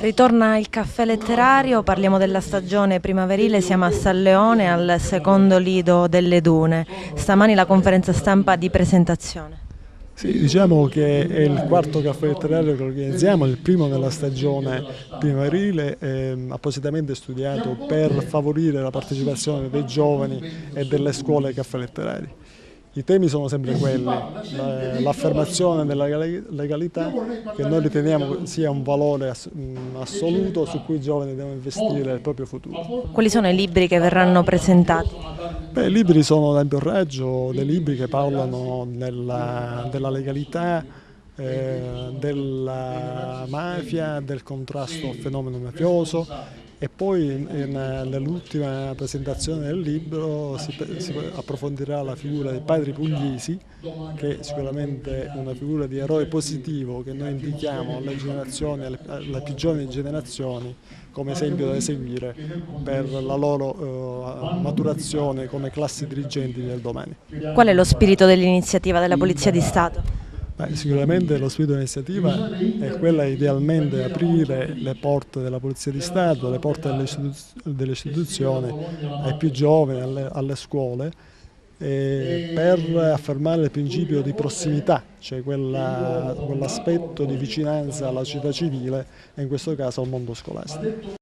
Ritorna il caffè letterario, parliamo della stagione primaverile, siamo a San Leone al secondo lido delle Dune. Stamani la conferenza stampa di presentazione. Sì, diciamo che è il quarto caffè letterario che organizziamo, il primo nella stagione primaverile, appositamente studiato per favorire la partecipazione dei giovani e delle scuole ai caffè letterari. I temi sono sempre quelli, l'affermazione della legalità, che noi riteniamo sia un valore assoluto su cui i giovani devono investire il proprio futuro. Quali sono i libri che verranno presentati? Beh, i libri sono ad ampio raggio, dei libri che parlano della legalità, della mafia, del contrasto al fenomeno mafioso, e poi nell'ultima presentazione del libro si approfondirà la figura dei padri pugliesi, che è sicuramente una figura di eroe positivo che noi indichiamo alle generazioni, alle più giovani generazioni, come esempio da seguire per la loro maturazione come classi dirigenti del domani. Qual è lo spirito dell'iniziativa della Polizia di Stato? Sicuramente lo spirito dell'iniziativa è quella idealmente di aprire le porte della Polizia di Stato, le porte delle istituzioni ai più giovani, alle scuole, per affermare il principio di prossimità, cioè quell'aspetto di vicinanza alla società civile e in questo caso al mondo scolastico.